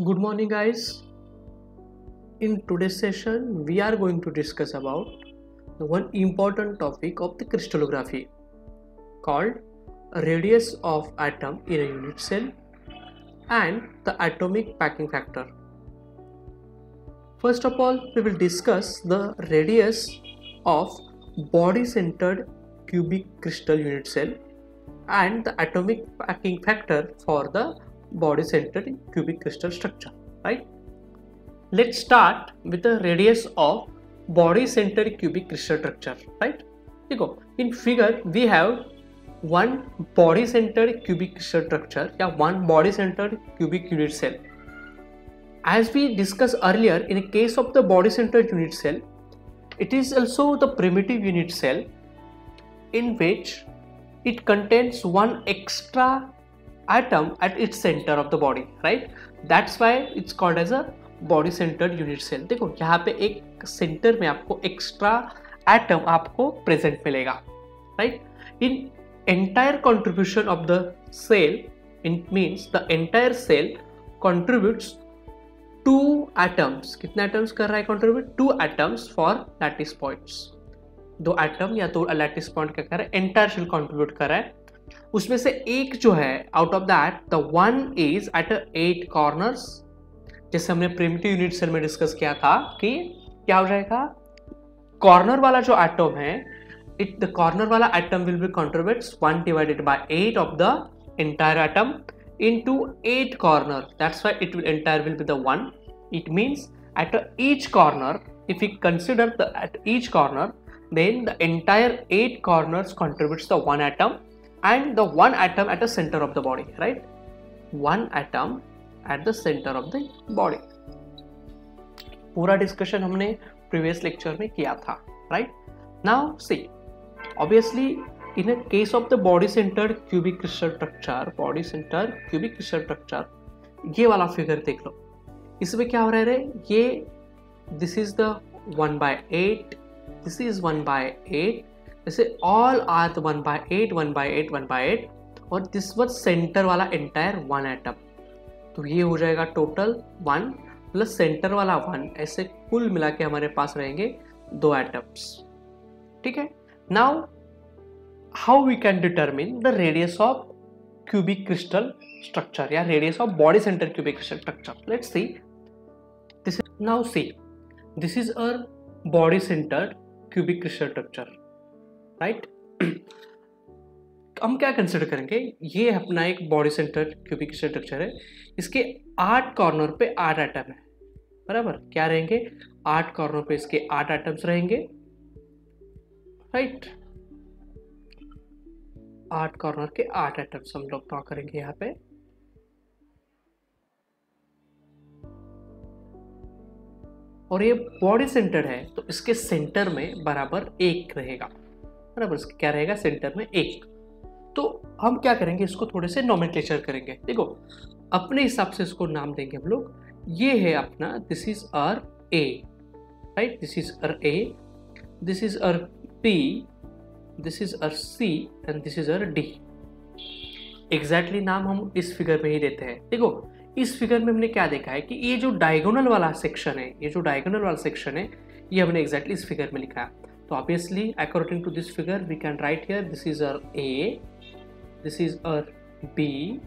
Good morning, guys. In today's session, we are going to discuss about the one important topic of the crystallography called radius of atom in a unit cell and the atomic packing factor. First of all, we will discuss the radius of body-centered cubic crystal unit cell and the atomic packing factor for the body-centered cubic crystal structure, right? Let's start with the radius of body-centered cubic crystal structure, right? देखो, in figure we have one body-centered cubic crystal structure या one body-centered cubic unit cell. As we discussed earlier, in a case of the body-centered unit cell, it is also the primitive unit cell in which it contains one extra atom at its center of the body, right? That's why it's called as a body centred unit cell. देखो यहाँ पे एक centre में आपको extra atom आपको present मिलेगा, right? In entire contribution of the cell, in means the entire cell contributes 2 atoms. कितने atoms कर रहा है contribute? 2 atoms for lattice points. 2 atom या 2 लैटिस पॉइंट क्या कर रहा है? एंटायर सेल कंट्रीब्यूट कर रहा है. उसमें से एक जो है out of that the one is at 8 corners. जैसे हमने प्रिमिटिव यूनिट सेल में डिस्कस किया था कि क्या हो जाएगा, कॉर्नर वाला जो एटम है, द कॉर्नर वाला atom will be contributes 1 divided by 8 of the entire atom into 8 corner. That's why it will entire will be the 1. It means at each corner, if you consider the at each corner, then the entire 8 corners contributes the 1 atom and the 1 atom at the center of the body, right? 1 atom at the center of the body. पूरा discussion हमने previous lecture में किया था, right? Now see, obviously in a case of the body centered cubic crystal structure, body centered cubic crystal structure, ये वाला figure देख लो. इसमें क्या हो रहा है? ये this is the 1/8, this is 1/8, जैसे ऑल आर 1/8 1/8 1/8, और दिस वाज सेंटर वाला एंटायर 1 एटम. तो ये हो जाएगा टोटल 1 प्लस सेंटर वाला 1, ऐसे कुल मिला के हमारे पास रहेंगे 2 एटम्स. ठीक है. Now how we can determine the radius of cubic crystal structure या radius of body center cubic crystal structure. Let's see this. Now see, this is a body centered cubic crystal structure, right? हम क्या consider करेंगे? ये अपना एक body center cubic crystal structure है. इसके 8 corner पे 8 एटम है, बराबर? क्या रहेंगे? 8 कॉर्नर पे इसके 8 एटम्स रहेंगे, राइट? 8 कॉर्नर के 8 एटम्स हम लोग ड्रॉ करेंगे यहाँ पे. और ये बॉडी सेंटर है तो इसके सेंटर में बराबर 1 रहेगा, बराबर? इसके क्या रहेगा? सेंटर में 1. तो हम क्या करेंगे? इसको थोड़े से नोमेनक्लेचर करेंगे. देखो, अपने हिसाब से इसको नाम देंगे हम लोग. ये है अपना, this is or A, right? This is or A, this is or B, this is uh C and this is uh D. Exactly नाम हम इस फिगर में ही देते हैं. देखो, इस फिगर में हमने क्या देखा है कि ये जो डायगोनल वाला सेक्शन है, ये जो डायगोनल वाला सेक्शन है, ये हमने एग्जैक्टली इस फिगर में लिखा है. तो obviously according to this figure we can write here this is or A, this is or B,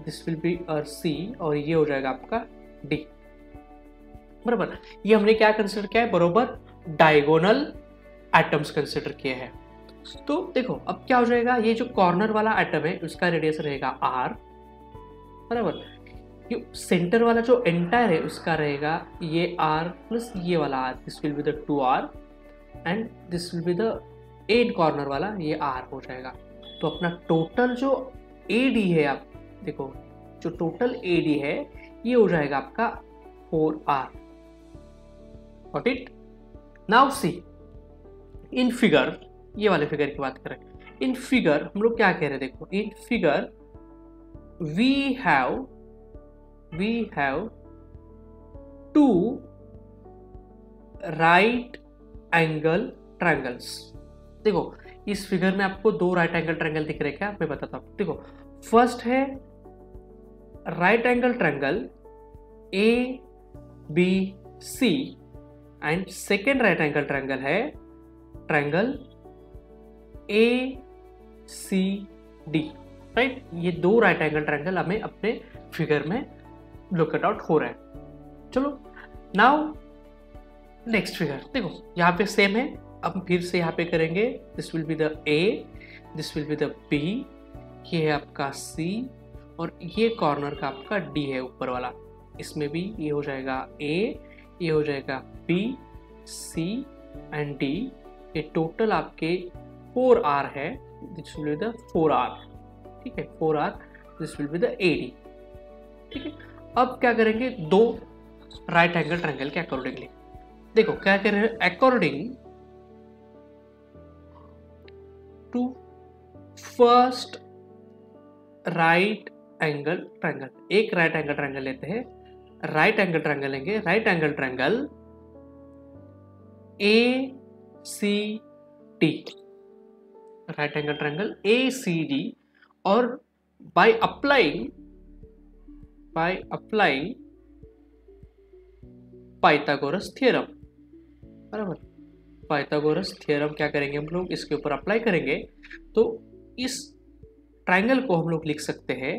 this will be R C, और ये हो जाएगा आपका डी, बराबर? ये हमने क्या कंसिडर किया है? बरोबर डायगोनल एटम्स कंसिडर किए हैं. तो देखो अब क्या हो जाएगा? ये जो कॉर्नर वाला एटम है उसका रेडियस रहेगा आर, बराबर? ये सेंटर वाला जो एंटायर है उसका रहेगा ये आर प्लस ये वाला R, this will be the 2r and this will be the 8 corner वाला ये आर हो जाएगा. तो अपना टोटल जो AD है, आप देखो जो टोटल AD है ये हो जाएगा आपका 4r. Got it? Now see, in figure, ये वाले फिगर की बात करें, इन फिगर हम लोग क्या कह रहे हैं? देखो, in figure we have 2 right angle triangles. देखो इस फिगर में आपको 2 राइट एंगल ट्रायंगल दिख रहे हैं क्या? मैं बताता हूँ. देखो, फर्स्ट है right angle triangle A B C and second right angle triangle है triangle A C D, right. ये दो राइट एंगल ट्रायंगल हमें अपने फिगर में लुक आउट हो रहा है। चलो नाउ नेक्स्ट फिगर देखो, यहाँ पे सेम है। अब फिर से यहाँ पे करेंगे, this will be the A, this will be the B, ये है आपका सी और ये कॉर्नर का आपका डी है ऊपर वाला। इसमें भी ये हो जाएगा ए, ये हो जाएगा बी, सी एंड डी। ये टोटल आपके 4R है, this will be the 4R, ठीक है, 4R, this will be the AD, ठीक है। अब क्या करेंगे, दो राइट एंगल ट्रायंगल के अकॉर्डिंगली देखो क्या कर रहे हैं, according to first right angle triangle. एक राइट एंगल ट्रायंगल लेते हैं, राइट एंगल ट्रायंगल लेंगे, right angle triangle A C D, right angle triangle A C D, और बाय अप्लाइंग पाइथागोरस थ्योरम, बराबर, पाइथागोरस थ्योरम क्या करेंगे हम लोग, इसके ऊपर अप्लाई करेंगे तो इस ट्रायंगल को हम लोग लिख सकते हैं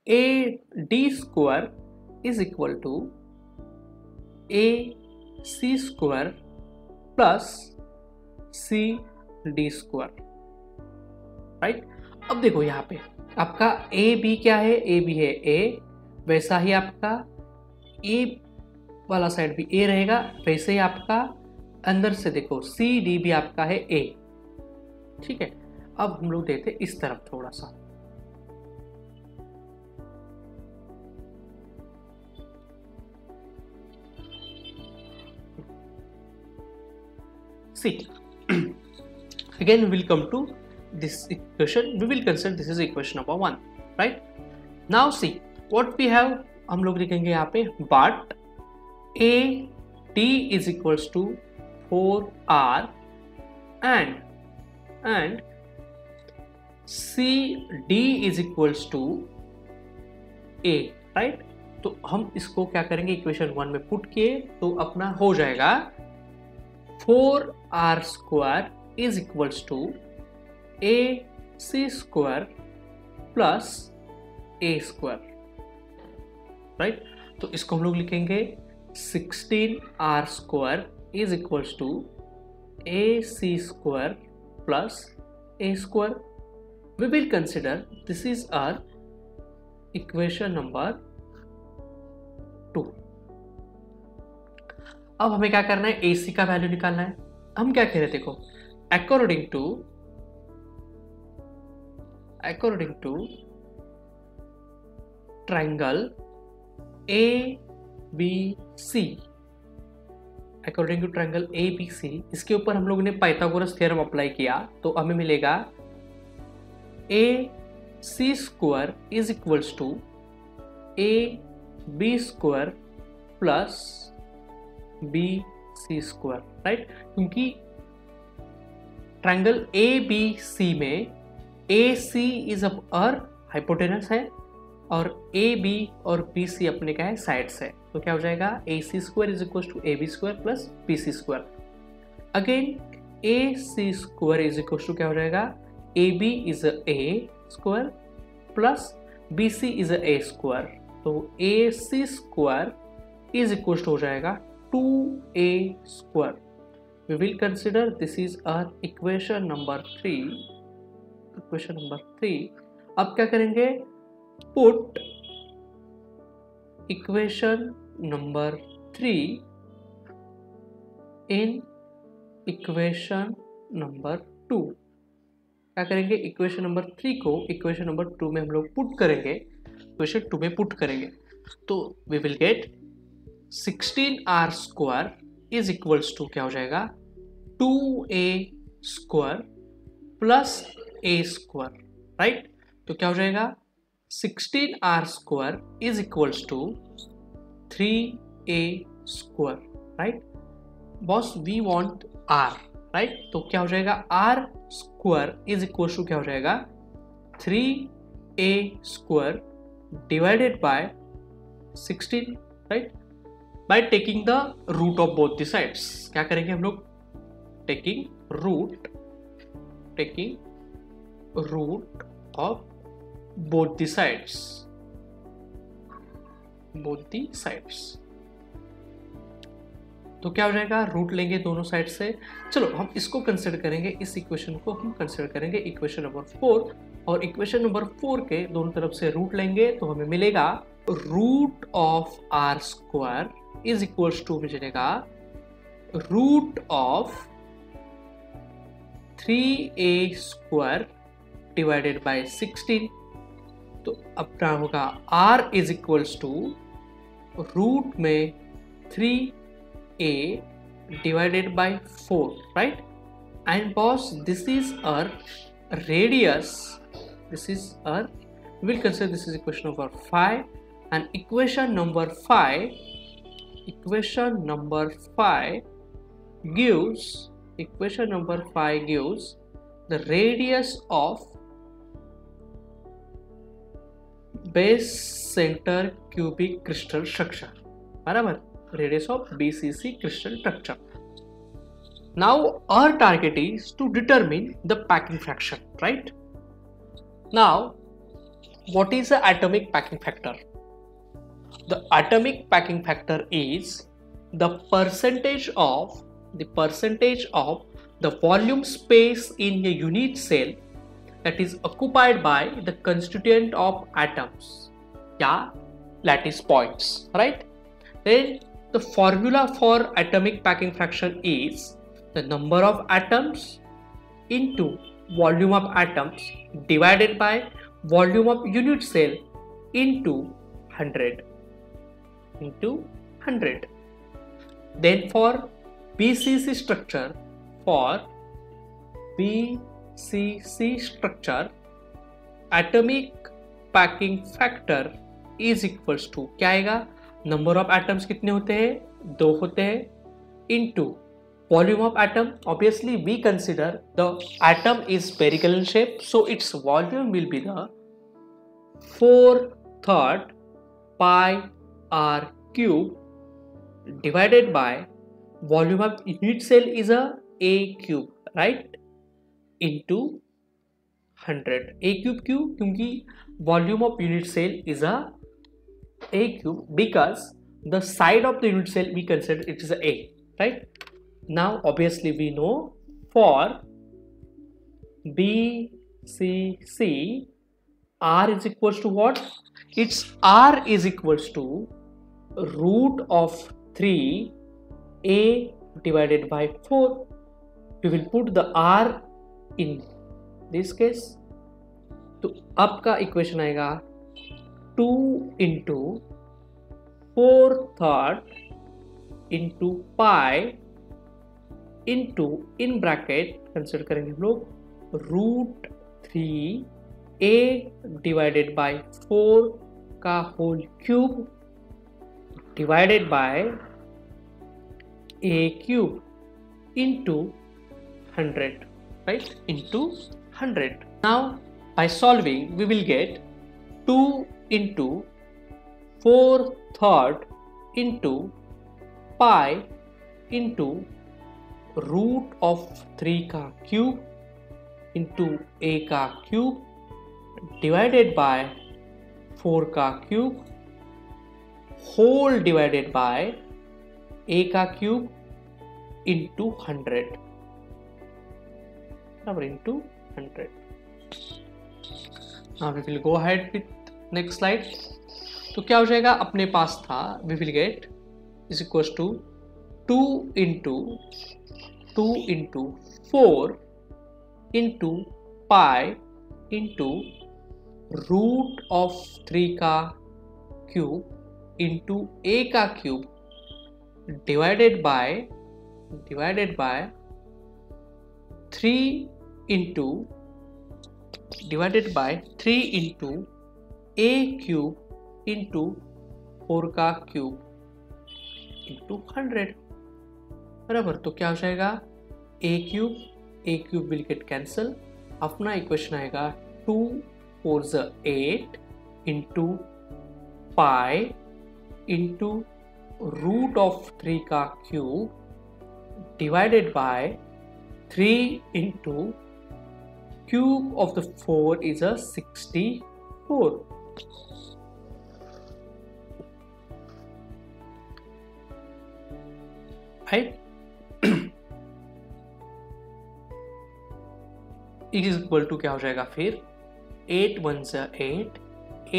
A D square is equal to A C square plus C D square, right. अब देखो यहाँ पे आपका ए बी क्या है, ए बी है ए, वैसा ही आपका ए वाला साइड भी ए रहेगा, वैसे ही आपका अंदर से देखो सी डी भी आपका है ए, ठीक है। अब हम लोग देते इस तरफ थोड़ा सा, see again we will come to this equation, we will consider this is equation number 1, right। now see what we have, हम लोग लिखेंगे यहाँ पे but a d is equals to 4R and c d is equals to a, right। तो हम इसको क्या करेंगे, इक्वेशन 1 में पुट किए तो अपना हो जाएगा 4R square is equals to A C square plus A square, right. तो इसको हम लोग लिखेंगे 16R square is equals to A C square plus A square. We will consider this is our equation number 2। अब हमें क्या करना है, AC का वैल्यू निकालना है। हम क्या कह रहे थे, देखो according to triangle ABC, according to triangle ABC, इसके ऊपर हम लोग ने पाइथागोरस थ्योरम अप्लाई किया तो हमें मिलेगा AC square is equals to AB square plus BC square, right. क्योंकि ट्रायंगल ABC में AC इज अपर हाइपोटेनस है और AB और BC अपने क्या है, साइड्स है। तो क्या हो जाएगा, AC square is equal to AB square plus BC square. Again AC square is equal to क्या हो जाएगा, AB is A square plus BC is A square. तो AC square is equal to हो जाएगा 2A square. We will consider this is our equation number 3. Equation number 3. अब क्या करेंगे, put equation number 3 in equation number 2. क्या करेंगे, equation number 3 को equation number 2 में हम लोग पुट करेंगे, इक्वेशन 2 में पुट करेंगे तो we will get 16R square is equals to क्या हो जाएगा, 2A square plus A square, right. तो क्या हो जाएगा, 16R square is equals to 3A square, right. Boss we want R, right. तो क्या हो जाएगा, R square is equals to क्या हो जाएगा, 3A square divided by 16, right, by taking the root of both the sides. क्या करेंगे हम लोग? Taking root of both the sides, तो क्या हो जाएगा? रूट लेंगे दोनों साइड से। चलो हम इसको कंसिडर करेंगे, इस इक्वेशन को हम कंसिडर करेंगे इक्वेशन नंबर 4, और इक्वेशन नंबर 4 के दोनों तरफ से रूट लेंगे तो हमें मिलेगा root of R square is equals to मिलेगा root of 3a square divided by 16। तो अब क्या होगा? r is equals to root में 3a divided by 4, right? And boss, this is our radius. We'll consider this is equation number 5, and equation number 5 gives the radius of base center cubic crystal structure, बराबर? Radius of BCC crystal structure. Now our target is to determine the packing fraction, right? Now what is the atomic packing factor? The atomic packing factor is the percentage of the volume space in a unit cell that is occupied by the constituent of atoms, yeah, lattice points, right? Then the formula for atomic packing fraction is the number of atoms into volume of atoms divided by volume of unit cell into 100. Then for BCC structure, atomic packing factor is equals to क्या आएगा? Number of atoms कितने होते हैं? 2 होते हैं, into volume of atom. Obviously we consider the atom is spherical in shape, so its volume will be the 4/3 pi r cube divided by volume of unit cell is a cube, right, into 100. a cube क्यों? क्योंकि volume of unit cell is a cube because the side of the unit cell we consider it is a, right? Now obviously we know for BCC R is equals to what? Its R is equals to root of 3a divided by 4. We will put the R in this case. तो आपका equation आएगा 2 into 4/3 into pi into in bracket consider करेंगे हम लोग root 3a divided by 4 का whole cube divided by a cube into 100, right, into 100. Now by solving we will get 2 into 4/3 into pi into root of 3 का cube into a का cube divided by 4 का cube whole divided by a का cube into 100, into 100. Now we will go ahead with next slide. तो क्या हो जाएगा? अपने पास था we will get is equals to 2 into 4 into pi into root of 3 का cube into a का cube divided by 3 into a cube into 4 का cube into 100, बराबर. तो क्या हो जाएगा? a cube will get cancel. अपना इक्वेशन आएगा 2 4 8 into pi into root of 3 का cube divided by 3 into cube of the 4 is a 64. Right? Is equal to क्या हो जाएगा फिर 8 1 8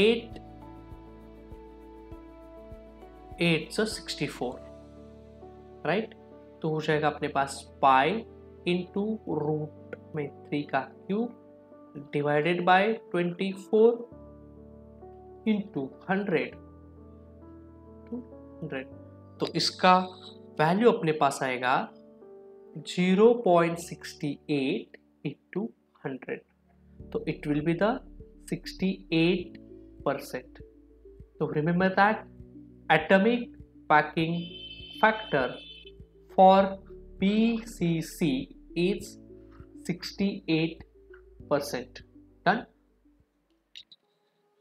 8 8 64, राइट। तो हो जाएगा अपने पास पाई इंटू रूट में 3 का क्यूब डिवाइडेड बाय 24 इंटू 100 तो इसका वैल्यू अपने पास आएगा 0.68 into 100. So it will be the 68%. So remember that atomic packing factor for BCC is 68%. Done.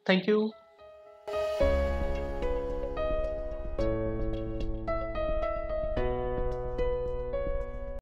Thank you.